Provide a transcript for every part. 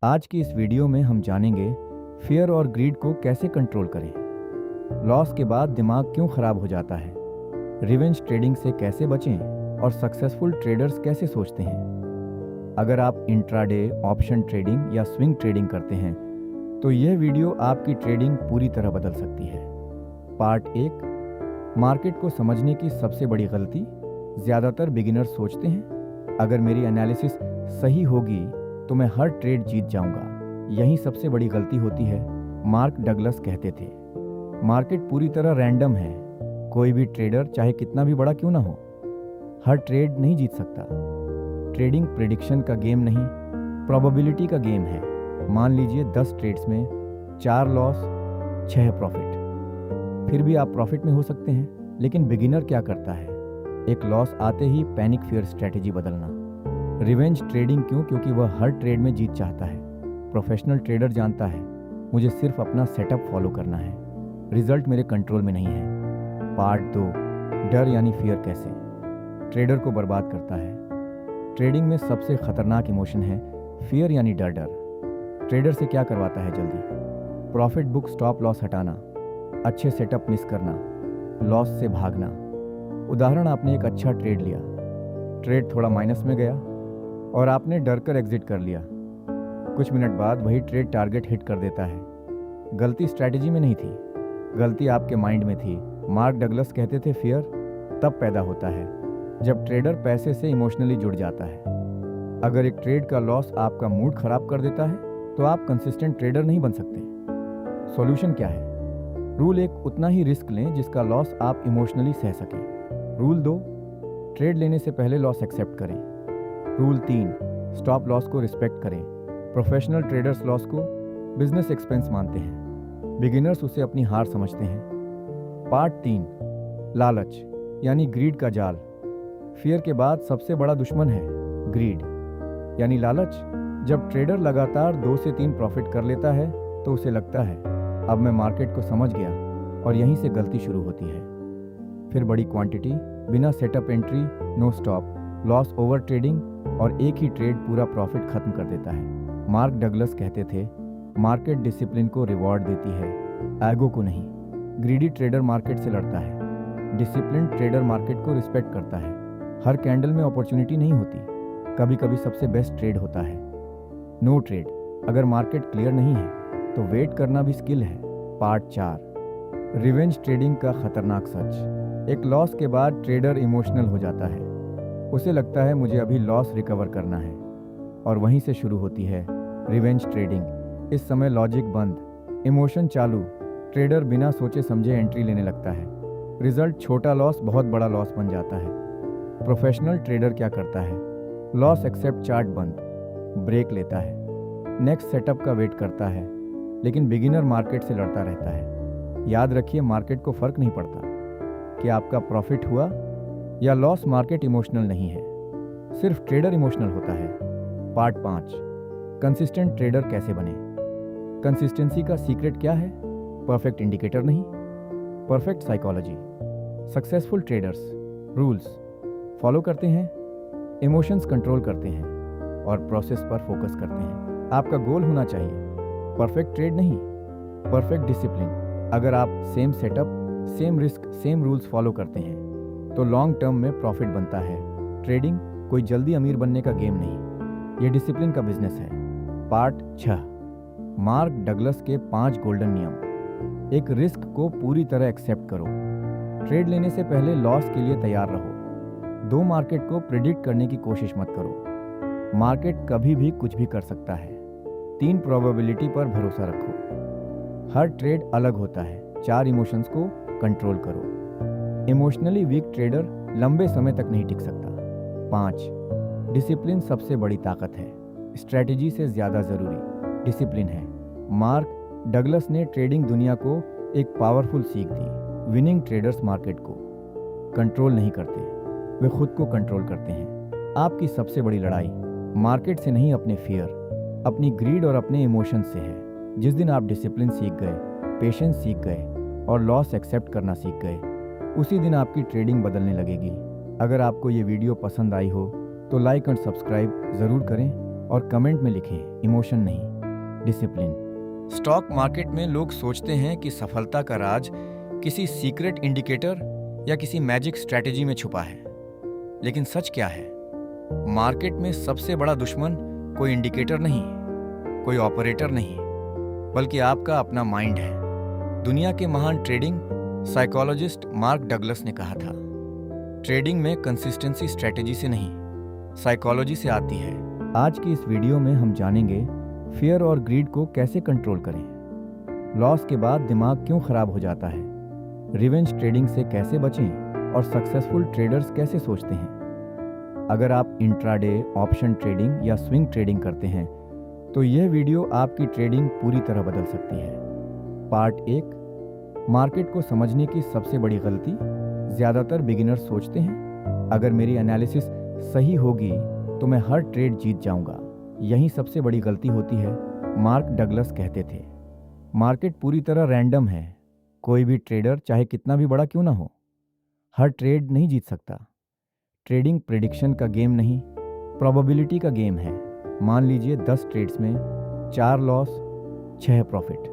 आज की इस वीडियो में हम जानेंगे फियर और ग्रीड को कैसे कंट्रोल करें, लॉस के बाद दिमाग क्यों खराब हो जाता है, रिवेंज ट्रेडिंग से कैसे बचें और सक्सेसफुल ट्रेडर्स कैसे सोचते हैं। अगर आप इंट्राडे, ऑप्शन ट्रेडिंग या स्विंग ट्रेडिंग करते हैं तो यह वीडियो आपकी ट्रेडिंग पूरी तरह बदल सकती है। पार्ट 1, मार्केट को समझने की सबसे बड़ी गलती। ज़्यादातर बिगिनर्स सोचते हैं अगर मेरी एनालिसिस सही होगी तो मैं हर ट्रेड जीत जाऊंगा। यही सबसे बड़ी गलती होती है। मार्क डगलस कहते थे, मार्केट पूरी तरह रैंडम है। कोई भी ट्रेडर चाहे कितना भी बड़ा क्यों ना हो, हर ट्रेड नहीं जीत सकता। ट्रेडिंग प्रेडिक्शन का गेम नहीं, प्रोबेबिलिटी का गेम है। मान लीजिए 10 ट्रेड्स में 4 लॉस 6 प्रॉफिट, फिर भी आप प्रॉफिट में हो सकते हैं। लेकिन बिगिनर क्या करता है? एक लॉस आते ही पैनिक फियर स्ट्रेटेजी बदलना। रिवेंज ट्रेडिंग क्यों? क्योंकि वह हर ट्रेड में जीत चाहता है। प्रोफेशनल ट्रेडर जानता है मुझे सिर्फ अपना सेटअप फॉलो करना है, रिजल्ट मेरे कंट्रोल में नहीं है। पार्ट 2, डर यानी फियर कैसे ट्रेडर को बर्बाद करता है। ट्रेडिंग में सबसे खतरनाक इमोशन है फियर यानी डर। ट्रेडर से क्या करवाता है? जल्दी प्रॉफिट बुक, स्टॉप लॉस हटाना, अच्छे सेटअप मिस करना, लॉस से भागना। उदाहरण, आपने एक अच्छा ट्रेड लिया, ट्रेड थोड़ा माइनस में गया और आपने डर कर एग्जिट कर लिया। कुछ मिनट बाद वही ट्रेड टारगेट हिट कर देता है। गलती स्ट्रैटेजी में नहीं थी, गलती आपके माइंड में थी। मार्क डगलस कहते थे फियर तब पैदा होता है जब ट्रेडर पैसे से इमोशनली जुड़ जाता है। अगर एक ट्रेड का लॉस आपका मूड खराब कर देता है तो आप कंसिस्टेंट ट्रेडर नहीं बन सकते। सॉल्यूशन क्या है? रूल 1, उतना ही रिस्क लें जिसका लॉस आप इमोशनली सह सकें। रूल 2, ट्रेड लेने से पहले लॉस एक्सेप्ट करें। रूल 3, स्टॉप लॉस को रिस्पेक्ट करें। प्रोफेशनल ट्रेडर्स लॉस को बिजनेस एक्सपेंस मानते हैं, बिगिनर्स उसे अपनी हार समझते हैं। पार्ट 3, लालच यानी ग्रीड का जाल। फियर के बाद सबसे बड़ा दुश्मन है ग्रीड यानी लालच। जब ट्रेडर लगातार 2 से 3 प्रॉफिट कर लेता है तो उसे लगता है अब मैं मार्केट को समझ गया, और यहीं से गलती शुरू होती है। फिर बड़ी क्वांटिटी, बिना setup entry, no stop, loss over trading, और एक ही ट्रेड पूरा प्रॉफिट खत्म कर देता है। मार्क डगलस कहते थे मार्केट डिसिप्लिन को रिवॉर्ड देती है, एगो को नहीं। ग्रीडी ट्रेडर मार्केट से लड़ता है, डिसिप्लिन ट्रेडर मार्केट को रिस्पेक्ट करता है। हर कैंडल में अपॉर्चुनिटी नहीं होती, कभी कभी सबसे बेस्ट ट्रेड होता है। नो ट्रेड, अगर मार्केट क्लियर नहीं है तो वेट करना भी स्किल है। पार्ट 4, रिवेंज ट्रेडिंग का खतरनाक सच। एक लॉस के बाद ट्रेडर इमोशनल हो जाता है, उसे लगता है मुझे अभी लॉस रिकवर करना है, और वहीं से शुरू होती है रिवेंज ट्रेडिंग। इस समय लॉजिक बंद, इमोशन चालू, ट्रेडर बिना सोचे समझे एंट्री लेने लगता है। रिजल्ट, छोटा लॉस बहुत बड़ा लॉस बन जाता है। प्रोफेशनल ट्रेडर क्या करता है? लॉस एक्सेप्ट, चार्ट बंद, ब्रेक लेता है, नेक्स्ट सेटअप का वेट करता है। लेकिन बिगिनर मार्केट से लड़ता रहता है। याद रखिए, मार्केट को फर्क नहीं पड़ता कि आपका प्रॉफिट हुआ या लॉस, मार्केट इमोशनल नहीं है, सिर्फ ट्रेडर इमोशनल होता है। पार्ट 5, कंसिस्टेंट ट्रेडर कैसे बने। कंसिस्टेंसी का सीक्रेट क्या है? परफेक्ट इंडिकेटर नहीं, perfect psychology. Successful traders rules follow करते हैं, इमोशंस कंट्रोल करते हैं और प्रोसेस पर फोकस करते हैं। आपका गोल होना चाहिए परफेक्ट ट्रेड नहीं, परफेक्ट डिसिप्लिन। अगर आप same setup, same risk, same rules follow करते हैं तो लॉन्ग टर्म में प्रॉफिट बनता है। ट्रेडिंग कोई जल्दी अमीर बनने का गेम नहीं, ये डिसिप्लिन का बिजनेस है। पार्ट 6, मार्क डगलस के 5 गोल्डन नियम। एक, रिस्क को पूरी तरह एक्सेप्ट करो। ट्रेड लेने से पहले लॉस के लिए तैयार रहो। 2, मार्केट को प्रिडिक्ट करने की कोशिश मत करो, मार्केट कभी भी कुछ भी कर सकता है। 3, प्रोबेबिलिटी पर भरोसा रखो, हर ट्रेड अलग होता है। 4, इमोशंस को कंट्रोल करो, इमोशनली वीक ट्रेडर लंबे समय तक नहीं टिक सकता। 5, डिसिप्लिन सबसे बड़ी ताकत है, स्ट्रैटेजी से ज्यादा जरूरी डिसिप्लिन है। मार्क डगलस ने ट्रेडिंग दुनिया को एक पावरफुल सीख दी। विनिंग ट्रेडर्स मार्केट को कंट्रोल नहीं करते, वे खुद को कंट्रोल करते हैं। आपकी सबसे बड़ी लड़ाई मार्केट से नहीं, अपने फियर, अपनी ग्रीड और अपने इमोशंस से है। जिस दिन आप डिसिप्लिन सीख गए, पेशेंस सीख गए और लॉस एक्सेप्ट करना सीख गए, उसी दिन आपकी ट्रेडिंग बदलने लगेगी। अगर आपको ये वीडियो पसंद आई हो तो लाइक और सब्सक्राइब ज़रूर करें और कमेंट में लिखें इमोशन नहीं, डिसिप्लिन। स्टॉक मार्केट में लोग सोचते हैं कि सफलता का राज किसी सीक्रेट इंडिकेटर या किसी मैजिक स्ट्रैटेजी में छुपा है। लेकिन सच क्या है? मार्केट में सबसे बड़ा दुश्मन कोई इंडिकेटर नहीं, कोई ऑपरेटर नहीं, बल्कि आपका अपना माइंड है। दुनिया के महान ट्रेडिंग साइकोलॉजिस्ट मार्क डगलस ने कहा था, ट्रेडिंग में कंसिस्टेंसी स्ट्रैटेजी से नहीं, साइकोलॉजी से आती है। आज की इस वीडियो में हम जानेंगे फियर और ग्रीड को कैसे कंट्रोल करें, लॉस के बाद दिमाग क्यों खराब हो जाता है, रिवेंज ट्रेडिंग से कैसे बचें और सक्सेसफुल ट्रेडर्स कैसे सोचते हैं। अगर आप इंट्राडे, ऑप्शन ट्रेडिंग या स्विंग ट्रेडिंग करते हैं तो यह वीडियो आपकी ट्रेडिंग पूरी तरह बदल सकती है। पार्ट 1, मार्केट को समझने की सबसे बड़ी गलती। ज़्यादातर बिगिनर्स सोचते हैं अगर मेरी एनालिसिस सही होगी तो मैं हर ट्रेड जीत जाऊंगा। यही सबसे बड़ी गलती होती है। मार्क डगलस कहते थे, मार्केट पूरी तरह रैंडम है। कोई भी ट्रेडर चाहे कितना भी बड़ा क्यों ना हो, हर ट्रेड नहीं जीत सकता। ट्रेडिंग प्रेडिक्शन का गेम नहीं, प्रोबेबिलिटी का गेम है। मान लीजिए 10 ट्रेड्स में 4 लॉस 6 प्रॉफिट,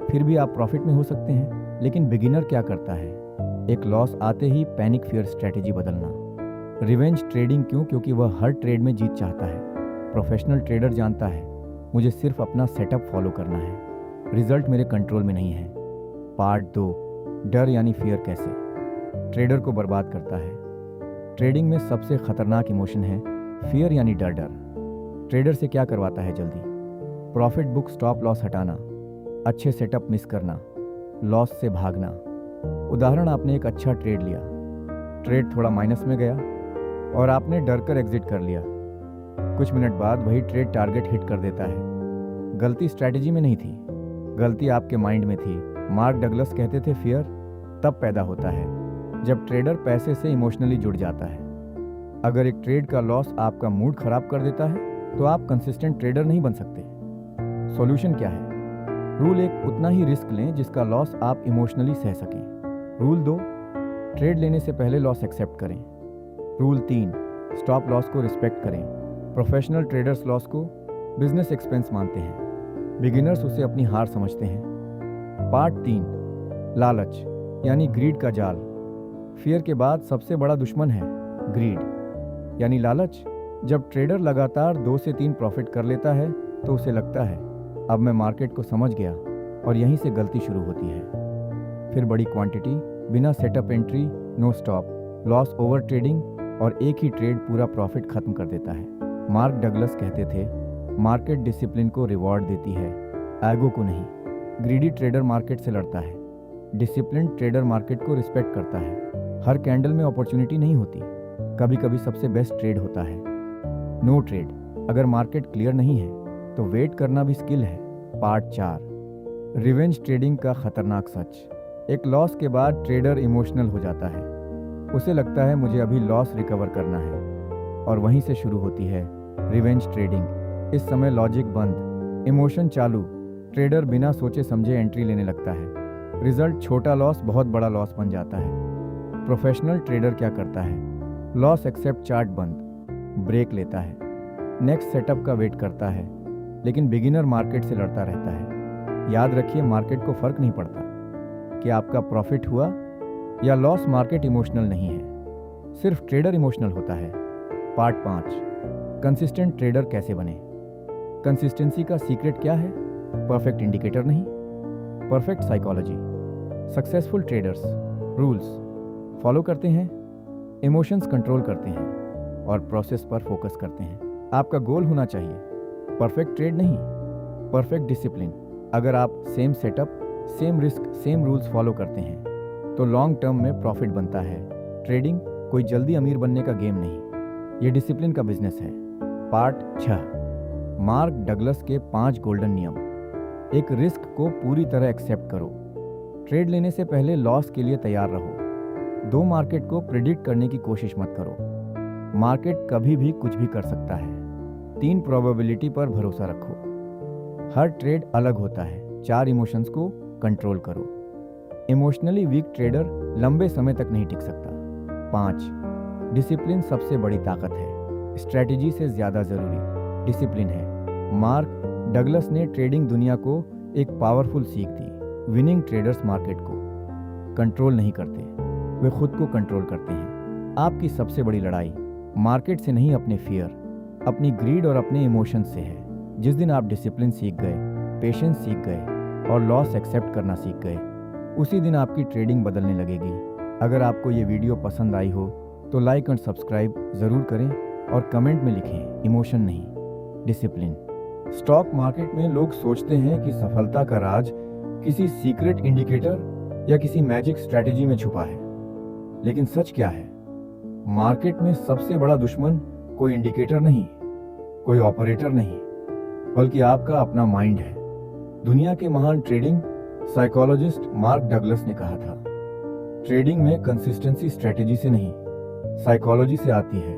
फिर भी आप प्रॉफिट में हो सकते हैं। लेकिन बिगिनर क्या करता है? एक लॉस आते ही पैनिक फियर स्ट्रैटेजी बदलना। रिवेंज ट्रेडिंग क्यों? क्योंकि वह हर ट्रेड में जीत चाहता है। प्रोफेशनल ट्रेडर जानता है मुझे सिर्फ अपना सेटअप फॉलो करना है, रिजल्ट मेरे कंट्रोल में नहीं है। पार्ट 2, डर यानी फियर कैसे ट्रेडर को बर्बाद करता है। ट्रेडिंग में सबसे खतरनाक इमोशन है फियर यानी डर। ट्रेडर से क्या करवाता है? जल्दी प्रॉफिट बुक, स्टॉप लॉस हटाना, अच्छे सेटअप मिस करना, लॉस से भागना। उदाहरण, आपने एक अच्छा ट्रेड लिया, ट्रेड थोड़ा माइनस में गया और आपने डर कर एग्जिट कर लिया। कुछ मिनट बाद वही ट्रेड टारगेट हिट कर देता है। गलती स्ट्रैटेजी में नहीं थी, गलती आपके माइंड में थी। मार्क डगलस कहते थे, फियर तब पैदा होता है जब ट्रेडर पैसे से इमोशनली जुड़ जाता है। अगर एक ट्रेड का लॉस आपका मूड खराब कर देता है तो आप कंसिस्टेंट ट्रेडर नहीं बन सकते। सॉल्यूशन क्या है? रूल 1, उतना ही रिस्क लें जिसका लॉस आप इमोशनली सह सकें। रूल 2, ट्रेड लेने से पहले लॉस एक्सेप्ट करें। रूल 3, स्टॉप लॉस को रिस्पेक्ट करें। प्रोफेशनल ट्रेडर्स लॉस को बिजनेस एक्सपेंस मानते हैं, बिगिनर्स उसे अपनी हार समझते हैं। पार्ट 3, लालच यानी ग्रीड का जाल। फियर के बाद सबसे बड़ा दुश्मन है ग्रीड यानी लालच। जब ट्रेडर लगातार 2 से 3 प्रॉफिट कर लेता है तो उसे लगता है अब मैं मार्केट को समझ गया, और यहीं से गलती शुरू होती है। फिर बड़ी क्वांटिटी, बिना setup entry, no stop, loss over trading, और एक ही ट्रेड पूरा प्रॉफिट खत्म कर देता है। मार्क डगलस कहते थे, मार्केट डिसिप्लिन को रिवॉर्ड देती है, एगो को नहीं। ग्रीडी ट्रेडर मार्केट से लड़ता है, डिसिप्लिन ट्रेडर मार्केट को रिस्पेक्ट करता है। हर कैंडल में अपॉर्चुनिटी नहीं होती, कभी कभी सबसे बेस्ट ट्रेड होता है। नो ट्रेड, अगर मार्केट क्लियर नहीं है तो वेट करना भी स्किल है। पार्ट 4, रिवेंज ट्रेडिंग का खतरनाक सच। एक लॉस के बाद ट्रेडर इमोशनल हो जाता है, उसे लगता है मुझे अभी लॉस रिकवर करना है, और वहीं से शुरू होती है रिवेंज ट्रेडिंग। इस समय लॉजिक बंद, इमोशन चालू, ट्रेडर बिना सोचे समझे एंट्री लेने लगता है। रिजल्ट, छोटा लॉस बहुत बड़ा लॉस बन जाता है। प्रोफेशनल ट्रेडर क्या करता है? लॉस एक्सेप्ट, चार्ट बंद, ब्रेक लेता है, नेक्स्ट सेटअप का वेट करता है। लेकिन बिगिनर मार्केट से लड़ता रहता है। याद रखिए, मार्केट को फर्क नहीं पड़ता कि आपका प्रॉफिट हुआ या लॉस, मार्केट इमोशनल नहीं है, सिर्फ ट्रेडर इमोशनल होता है। पार्ट 5, कंसिस्टेंट ट्रेडर कैसे बने। कंसिस्टेंसी का सीक्रेट क्या है? परफेक्ट इंडिकेटर नहीं, perfect psychology. Successful traders rules follow करते हैं, इमोशंस कंट्रोल करते हैं, और प्रोसेस पर फोकस करते हैं। आपका गोल होना चाहिए परफेक्ट ट्रेड नहीं, परफेक्ट डिसिप्लिन। अगर आप same setup, same risk, same rules follow करते हैं तो लॉन्ग टर्म में प्रॉफिट बनता है। ट्रेडिंग कोई जल्दी अमीर बनने का गेम नहीं, ये डिसिप्लिन का बिजनेस है। पार्ट 6, मार्क डगलस के 5 गोल्डन नियम। एक रिस्क को पूरी तरह एक्सेप्ट करो। ट्रेड लेने से पहले लॉस के लिए तैयार रहो। 2, मार्केट को प्रिडिक्ट करने की कोशिश मत करो, मार्केट कभी भी कुछ भी कर सकता है। 3, प्रोबेबिलिटी पर भरोसा रखो, हर ट्रेड अलग होता है। 4, इमोशंस को कंट्रोल करो, इमोशनली वीक ट्रेडर लंबे समय तक नहीं टिक सकता। 5, डिसिप्लिन सबसे बड़ी ताकत है, स्ट्रैटेजी से ज्यादा जरूरी डिसिप्लिन है। मार्क डगलस ने ट्रेडिंग दुनिया को एक पावरफुल सीख दी। विनिंग ट्रेडर्स मार्केट को कंट्रोल नहीं करते, वे खुद को कंट्रोल करते हैं। आपकी सबसे बड़ी लड़ाई मार्केट से नहीं, अपने फियर, अपनी ग्रीड और अपने इमोशन से है। जिस दिन आप डिसिप्लिन सीख गए, पेशेंस सीख गए और लॉस एक्सेप्ट करना सीख गए, उसी दिन आपकी ट्रेडिंग बदलने लगेगी। अगर आपको ये वीडियो पसंद आई हो तो लाइक एंड सब्सक्राइब ज़रूर करें और कमेंट में लिखें इमोशन नहीं, डिसिप्लिन। स्टॉक मार्केट में लोग सोचते हैं कि सफलता का राज किसी सीक्रेट इंडिकेटर या किसी मैजिक स्ट्रैटेजी में छुपा है, लेकिन सच क्या है? मार्केट में सबसे बड़ा दुश्मन कोई इंडिकेटर नहीं, कोई ऑपरेटर नहीं, बल्कि आपका अपना माइंड है। दुनिया के महान ट्रेडिंग साइकोलॉजिस्ट मार्क डगलस ने कहा था, ट्रेडिंग में कंसिस्टेंसी स्ट्रैटेजी से नहीं, साइकोलॉजी से आती है।